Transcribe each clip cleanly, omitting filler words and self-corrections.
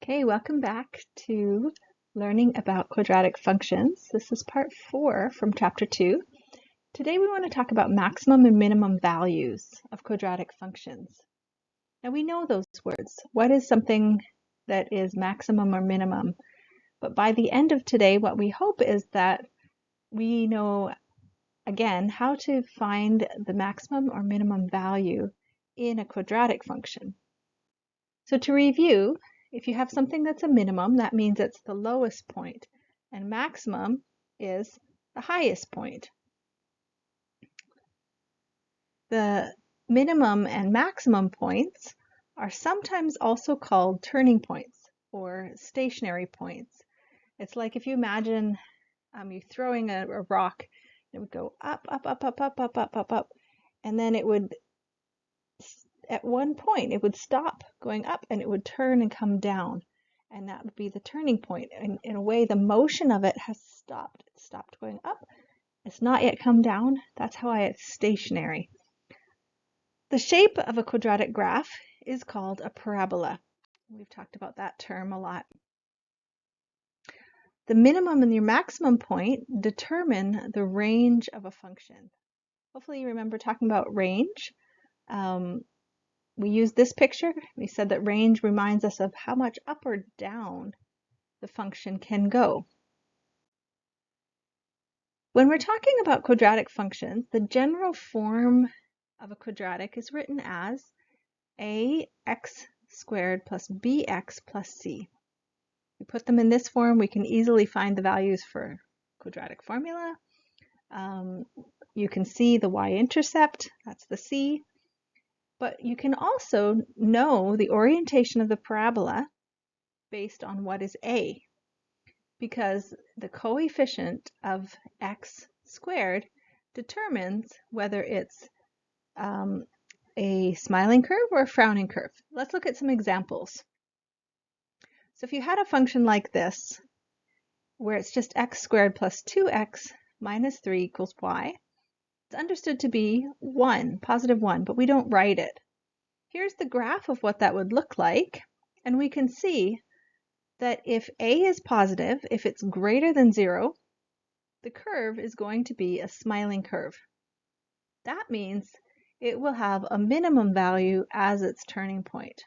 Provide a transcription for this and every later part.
Okay, welcome back to learning about quadratic functions. This is part 4 from chapter 2. Today we want to talk about maximum and minimum values of quadratic functions. Now we know those words. What is something that is maximum or minimum? But by the end of today, what we hope is that we know, again, how to find the maximum or minimum value in a quadratic function. So to review, if you have something that's a minimum, that means it's the lowest point, and maximum is the highest point. The minimum and maximum points are sometimes also called turning points or stationary points. It's like if you imagine you throwing a rock, it would go up, up, up, up, up, up, up, up, up, and then it would, at one point, it would stop going up and it would turn and come down. And that would be the turning point. And in a way, the motion of it has stopped. It stopped going up. It's not yet come down. That's why it's stationary. The shape of a quadratic graph is called a parabola. We've talked about that term a lot. The minimum and your maximum point determine the range of a function. Hopefully you remember talking about range. We used this picture. We said that range reminds us of how much up or down the function can go. When we're talking about quadratic functions, the general form of a quadratic is written as ax squared plus bx plus c. We put them in this form, we can easily find the values for quadratic formula. You can see the y-intercept, that's the c. But you can also know the orientation of the parabola based on what is a, because the coefficient of x squared determines whether it's a smiling curve or a frowning curve. Let's look at some examples. So if you had a function like this, where it's just x squared plus 2x minus 3 equals y, it's understood to be 1, positive 1, but we don't write it. Here's the graph of what that would look like, and we can see that if a is positive, if it's greater than 0, the curve is going to be a smiling curve. That means it will have a minimum value as its turning point.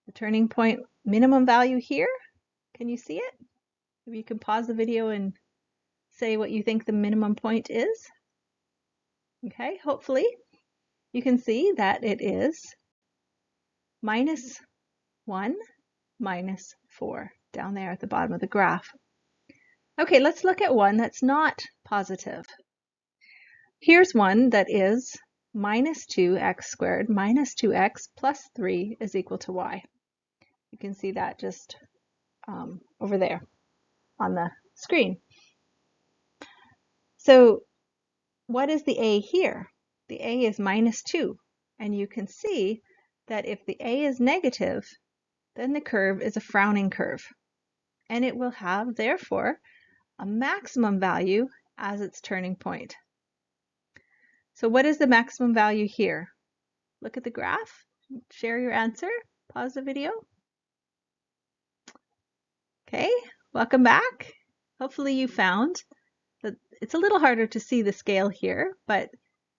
The turning point minimum value here, can you see it? Maybe you can pause the video and say what you think the minimum point is. Okay, hopefully you can see that it is minus 1 minus 4 down there at the bottom of the graph. Okay, let's look at one that's not positive. Here's one that is minus 2x squared minus 2x plus 3 is equal to y. You can see that just over there on the screen. So what is the a here? The a is minus 2, and you can see that if the a is negative, then the curve is a frowning curve, and it will have, therefore, a maximum value as its turning point. So what is the maximum value here? Look at the graph, share your answer, pause the video. Okay, welcome back. Hopefully you found that it's a little harder to see the scale here, but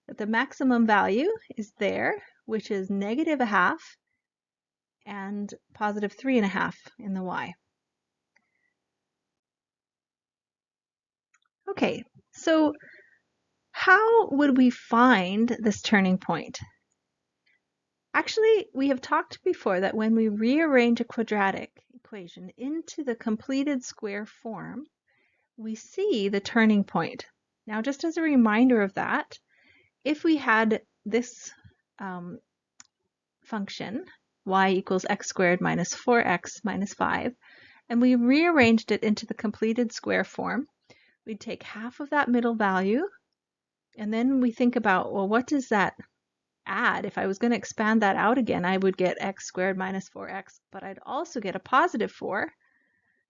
that the maximum value is there, which is negative 1/2 and positive 3.5 in the y. Okay, so how would we find this turning point? Actually, we have talked before that when we rearrange a quadratic equation into the completed square form, we see the turning point. Now, just as a reminder of that, if we had this function, y equals x squared minus 4x minus 5, and we rearranged it into the completed square form, we'd take half of that middle value, and then we think about, well, what does that add? If I was going to expand that out again, I would get x squared minus 4x, but I'd also get a positive 4,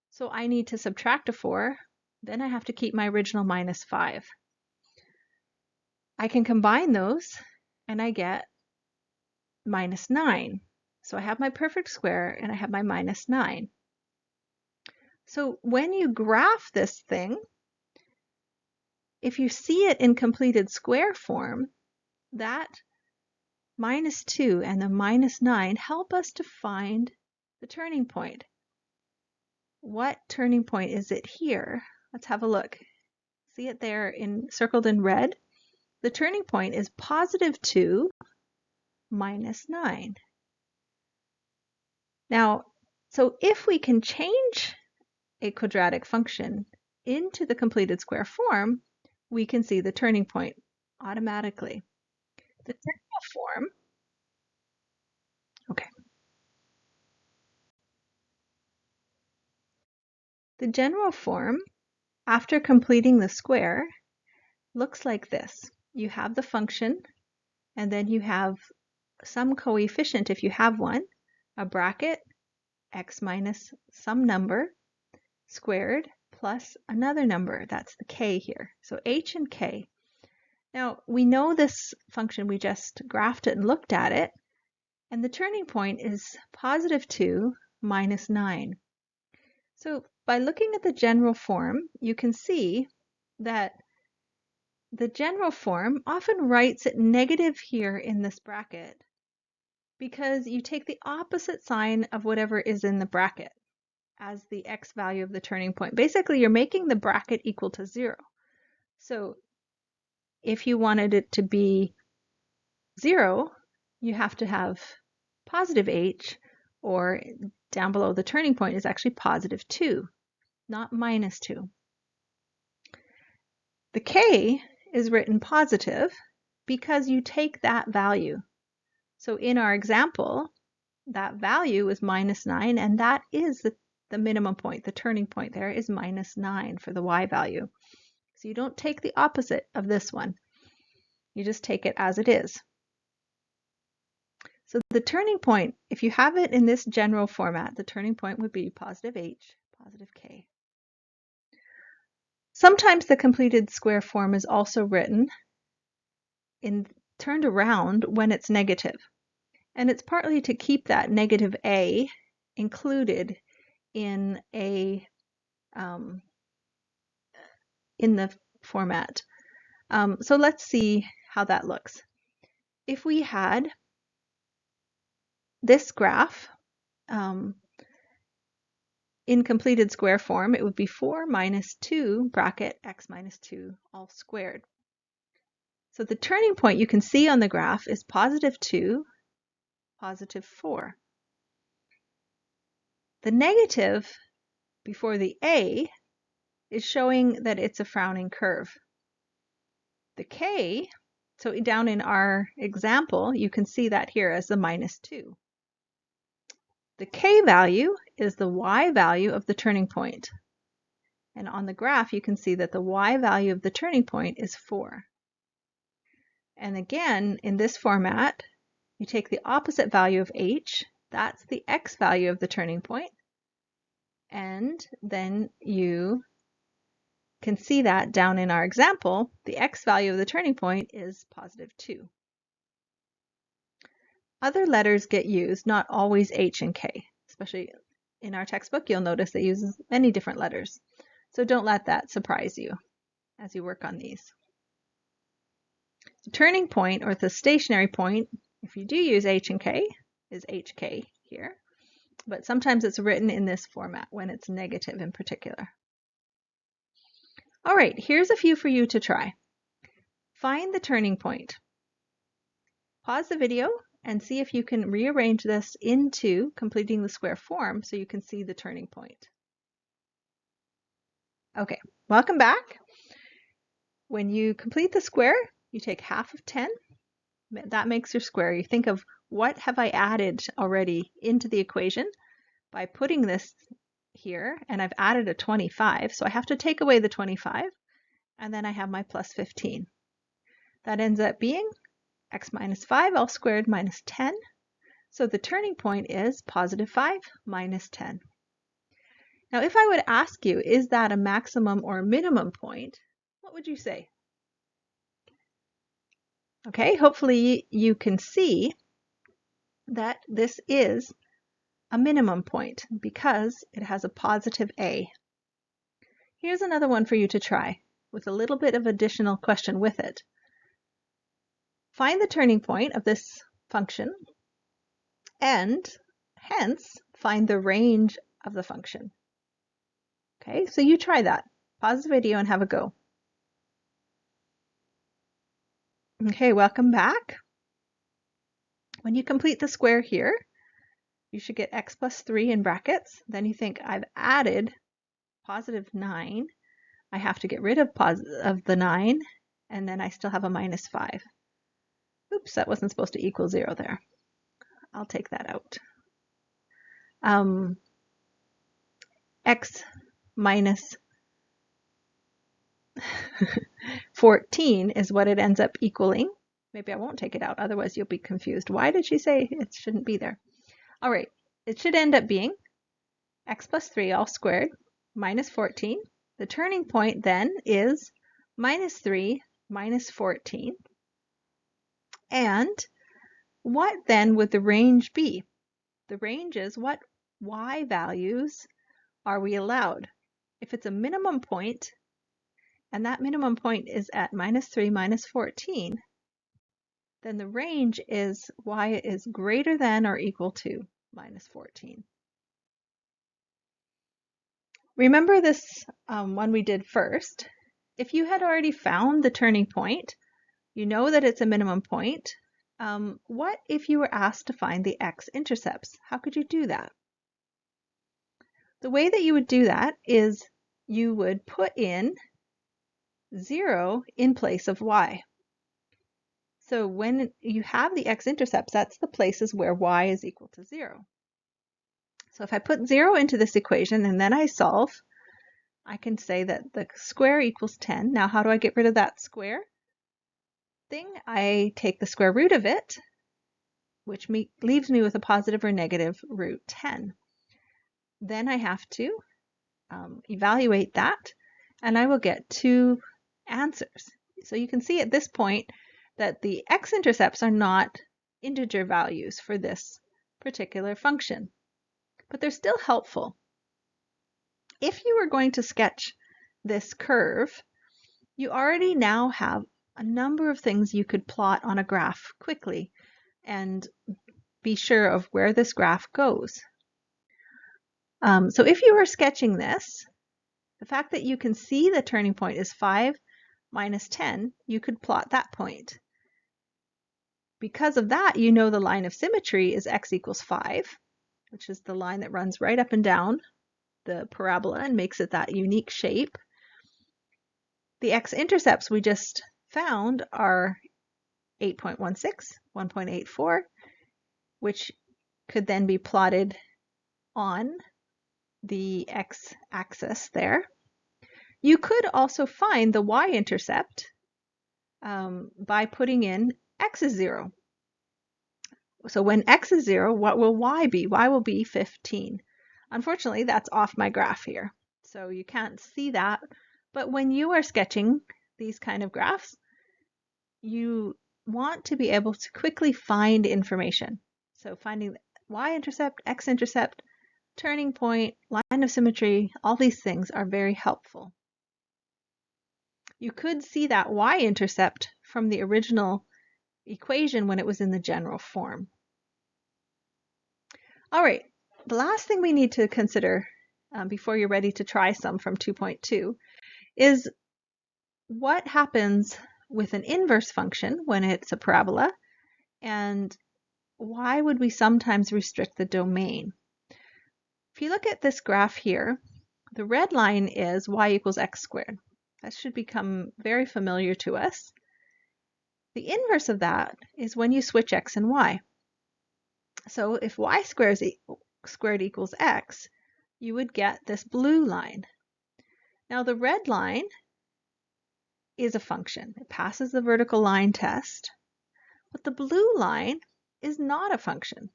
so I need to subtract a 4, then I have to keep my original minus 5. I can combine those, and I get minus 9. So I have my perfect square and I have my minus 9. So when you graph this thing, if you see it in completed square form, that minus 2 and the minus 9 help us to find the turning point. What turning point is it here? Let's have a look. See it there circled in red? The turning point is positive 2 minus 9. Now, so if we can change a quadratic function into the completed square form, we can see the turning point automatically. The general form, okay. The general form, after completing the square, looks like this. You have the function, and then you have some coefficient, if you have one, a bracket, x minus some number, squared, plus another number, that's the k here. So h and k. Now, we know this function, we just graphed it and looked at it, and the turning point is positive 2 minus 9. So by looking at the general form, you can see that the general form often writes it negative here in this bracket because you take the opposite sign of whatever is in the bracket as the x value of the turning point. Basically, you're making the bracket equal to 0. So if you wanted it to be 0, you have to have positive h, or down below the turning point is actually positive 2, not minus 2. The k is written positive because you take that value. So in our example, that value is minus 9, and that is the minimum point. The turning point there is minus 9 for the y value. So you don't take the opposite of this one. You just take it as it is. So the turning point, if you have it in this general format, the turning point would be positive h, positive k. Sometimes the completed square form is also written turned around when it's negative. And it's partly to keep that negative a included in in the format. So let's see how that looks. If we had this graph in completed square form, it would be 4 minus 2 bracket x minus 2 all squared. So the turning point you can see on the graph is positive 2, positive 4. The negative before the a is showing that it's a frowning curve. The k, so down in our example, you can see that here as the minus 2. The k value is the y value of the turning point. And on the graph, you can see that the y value of the turning point is 4. And again, in this format, you take the opposite value of h, that's the x value of the turning point, and then you can see that down in our example, the x value of the turning point is positive 2. Other letters get used, not always h and k, especially in our textbook, you'll notice they use many different letters. So don't let that surprise you as you work on these. The turning point, or the stationary point, if you do use h and k, is hk here, but sometimes it's written in this format when it's negative in particular. All right, here's a few for you to try. Find the turning point. Pause the video and see if you can rearrange this into completing the square form so you can see the turning point. Okay, welcome back. When you complete the square, you take half of 10. That makes your square. You think of what have I added already into the equation by putting this here, and I've added a 25, so I have to take away the 25, and then I have my plus 15. That ends up being x minus 5 all squared minus 10. So the turning point is positive 5 minus 10. Now, if I would ask you, is that a maximum or a minimum point, what would you say? Okay, hopefully you can see that this is a minimum point because it has a positive a. Here's another one for you to try with a little bit of additional question with it. Find the turning point of this function and hence find the range of the function. Okay, so you try that. Pause the video and have a go. Okay, welcome back. When you complete the square here, you should get x plus 3 in brackets. Then you think, I've added positive 9. I have to get rid of the 9, and then I still have a minus 5. Oops, that wasn't supposed to equal 0 there. I'll take that out. X minus 14 is what it ends up equaling. Maybe I won't take it out, otherwise you'll be confused. Why did she say it shouldn't be there? All right, it should end up being x plus 3 all squared minus 14. The turning point then is minus 3 minus 14. And what then would the range be? The range is what y values are we allowed? If it's a minimum point, and that minimum point is at minus 3 minus 14, then the range is y is greater than or equal to minus 14. Remember this one we did first. If you had already found the turning point, you know that it's a minimum point. What if you were asked to find the x-intercepts? How could you do that? The way that you would do that is you would put in 0 in place of y. So when you have the x-intercepts, that's the places where y is equal to 0. So if I put 0 into this equation and then I solve, I can say that the square equals 10. Now how do I get rid of that square thing? I take the square root of it, which leaves me with a positive or negative root 10. Then I have to evaluate that, and I will get 2 answers. So you can see at this point that the x-intercepts are not integer values for this particular function, but they're still helpful. If you were going to sketch this curve, you already now have a number of things you could plot on a graph quickly and be sure of where this graph goes. So if you were sketching this, the fact that you can see the turning point is 5 minus 10, you could plot that point. Because of that, you know the line of symmetry is x equals 5, which is the line that runs right up and down the parabola and makes it that unique shape. The x-intercepts we just found are 8.16, 1.84, which could then be plotted on the x-axis there. You could also find the y-intercept by putting in x is 0. So when x is 0, what will y be? Y will be 15. Unfortunately, that's off my graph here, so you can't see that. But when you are sketching these kind of graphs, you want to be able to quickly find information. So finding y-intercept, x-intercept, turning point, line of symmetry, all these things are very helpful. You could see that y-intercept from the original equation when it was in the general form. All right, the last thing we need to consider before you're ready to try some from 2.2 is what happens with an inverse function when it's a parabola, and why would we sometimes restrict the domain? If you look at this graph here, the red line is y equals x squared. That should become very familiar to us. The inverse of that is when you switch x and y. So if y squared equals x, you would get this blue line. Now the red line is a function. It passes the vertical line test, but the blue line is not a function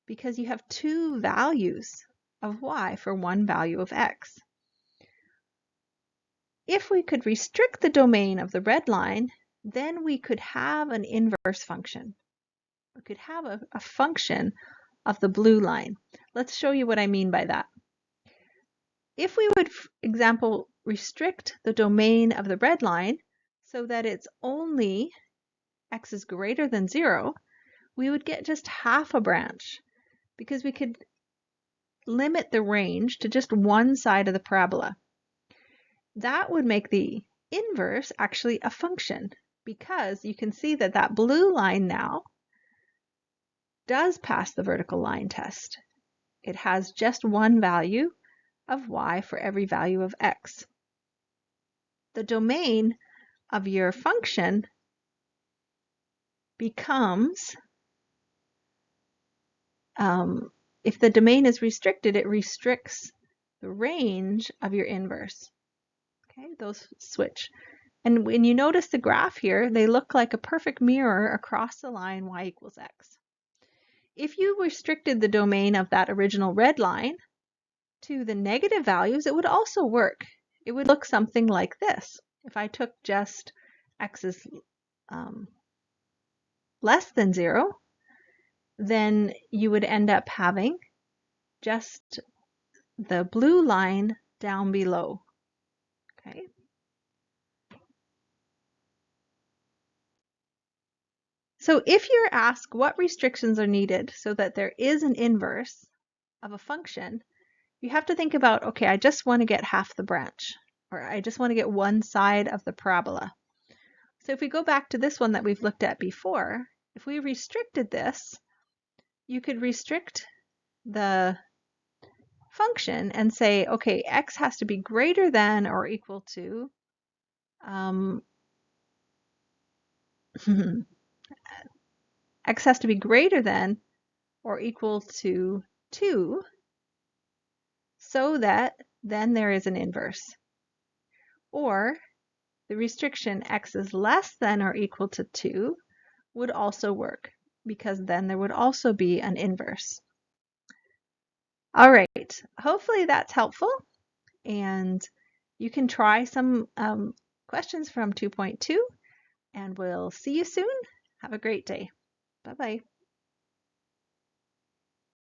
because you have 2 values of y for 1 value of x. If we could restrict the domain of the red line, then we could have an inverse function. we could have a function of the blue line. Let's show you what I mean by that. If we would, for example, restrict the domain of the red line so that it's only x is greater than 0, we would get just half a branch because we could limit the range to just one side of the parabola. That would make the inverse actually a function because you can see that that blue line now does pass the vertical line test. It has just one value of y for every value of x. The domain of your function becomes, if the domain is restricted, it restricts the range of your inverse. Okay, those switch. And when you notice the graph here, they look like a perfect mirror across the line y equals x. If you restricted the domain of that original red line to the negative values, it would also work. It would look something like this. If I took just x is less than 0, then you would end up having just the blue line down below. Okay. So if you're asked what restrictions are needed so that there is an inverse of a function, you have to think about, okay, I just want to get half the branch, or I just want to get one side of the parabola. So if we go back to this one that we've looked at before, if we restricted this, you could restrict the function and say, okay, x has to be greater than or equal to x has to be greater than or equal to 2 so that then there is an inverse. Or the restriction x is less than or equal to 2 would also work because then there would also be an inverse. All right, hopefully that's helpful, and you can try some questions from 2.2, and we'll see you soon. Have a great day. Bye-bye.